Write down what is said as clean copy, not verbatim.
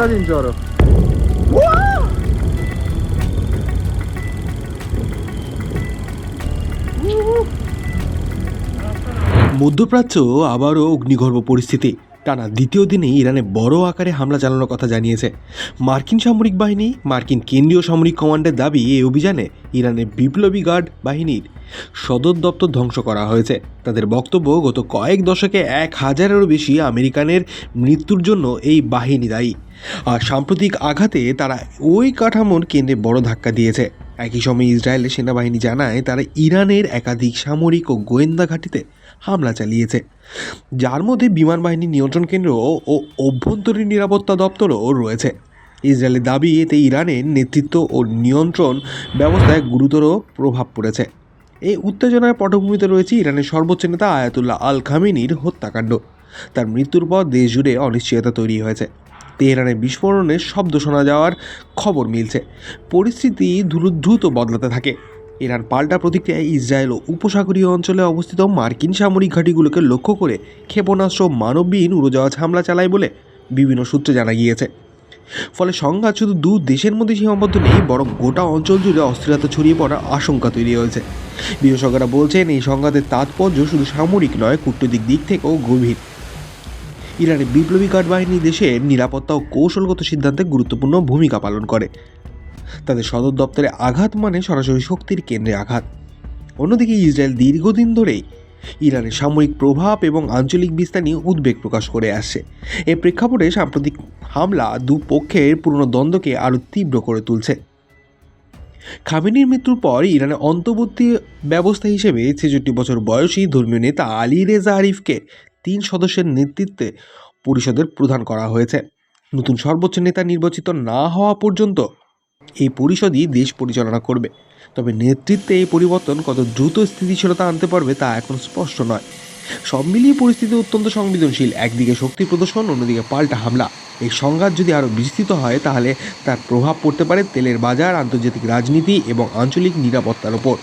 ragione in giro. মধ্যপ্রাচ্য আবারও অগ্নিগর্ভ পরিস্থিতি। টানা দ্বিতীয় দিনে ইরানে বড় আকারে হামলা চালানোর কথা জানিয়েছে মার্কিন সামরিক বাহিনী। মার্কিন কেন্দ্রীয় সামরিক কমান্ডের দাবি, এই অভিযানে ইরানের বিপ্লবী গার্ড বাহিনীর সদর দপ্তর ধ্বংস করা হয়েছে। তাদের বক্তব্য, গত কয়েক দশকে 1000-এরও বেশি আমেরিকানের মৃত্যুর জন্য এই বাহিনী দায়ী। আর সাম্প্রতিক আঘাতে তারা ওই কাঠামোর কেন্দ্রে বড় ধাক্কা দিয়েছে। একই সময় ইসরায়েলের সেনাবাহিনী জানায় তারা ইরানের একাধিক সামরিক ও গোয়েন্দা ঘাঁটিতে হামলা চালিয়েছে, যার মধ্যে বিমান বাহিনীর নিয়ন্ত্রণ কেন্দ্র ও অভ্যন্তরীণ নিরাপত্তা দপ্তরও রয়েছে। ইসরায়েলের দাবি, এতে ইরানের নেতৃত্ব ও নিয়ন্ত্রণ ব্যবস্থায় গুরুতর প্রভাব পড়েছে। এই উত্তেজনার পটভূমিতে রয়েছে ইরানের সর্বোচ্চ নেতা আয়াতুল্লাহ আল খামেনির হত্যাকাণ্ড। তার মৃত্যুর পর দেশ জুড়ে অনিশ্চয়তা তৈরি হয়েছে। তেহরানের বিস্ফোরণের শব্দ শোনা যাওয়ার খবর মিলছে। পরিস্থিতি দ্রুত বদলাতে থাকে। ইরান পাল্টা প্রতিক্রিয়ায় ইসরায়েল ও উপসাগরীয় অঞ্চলে অবস্থিত মার্কিন সামরিক ঘাঁটিগুলোকে লক্ষ্য করে ক্ষেপণাস্ত্র মানববিহীন উড়োজাহাজ হামলা চালায় বলে বিভিন্ন সূত্রে জানা গিয়েছে। ফলে সংঘাত শুধু দু দেশের মধ্যে সীমাবদ্ধ নেই, বরং গোটা অঞ্চল জুড়ে অস্থিরতা ছড়িয়ে পড়ার আশঙ্কা তৈরি হয়েছে। বিশেষজ্ঞরা বলছেন, এই সংঘাতের তাৎপর্য শুধু সামরিক নয়, কূটনৈতিক দিক থেকেও গভীর। ইরানের বিপ্লবী গার্ড বাহিনী দেশের নিরাপত্তা ও কৌশলগত সিদ্ধান্তে গুরুত্বপূর্ণ ভূমিকা পালন করে। তাদের সদর দপ্তরে আঘাত মানে সরাসরি শক্তির কেন্দ্রে আঘাত। অন্যদিকে ইসরায়েল দীর্ঘদিন ধরেই ইরানের সামরিক প্রভাব এবং আঞ্চলিক বিস্তার নিয়ে উদ্বেগ প্রকাশ করে আসছে। এই প্রেক্ষাপটে সাম্প্রতিক হামলা দুপক্ষের পুরনো দ্বন্দ্বকে আরও তীব্র করে তুলছে। খামেনির মৃত্যুর পর ইরানের অন্তর্বর্তী ব্যবস্থা হিসেবে ৬৬ বছর বয়সী ধর্মীয় নেতা আলী রেজা আরিফকে ৩ সদস্যের নেতৃত্বে পরিষদের প্রধান করা হয়েছে। নতুন সর্বোচ্চ নেতা নির্বাচিত না হওয়া পর্যন্ত এই পরিষদই দেশ পরিচালনা করবে। তবে নেতৃত্বে এই পরিবর্তন কত দ্রুত স্থিতিশীলতা আনতে পারবে তা এখন স্পষ্ট নয়। সব মিলিয়ে পরিস্থিতি অত্যন্ত সংবেদনশীল। একদিকে শক্তি প্রদর্শন, অন্যদিকে পাল্টা হামলা। এই সংঘাত যদি আরও বিস্তৃত হয় তাহলে তার প্রভাব পড়তে পারে তেলের বাজার, আন্তর্জাতিক রাজনীতি এবং আঞ্চলিক নিরাপত্তার ওপর।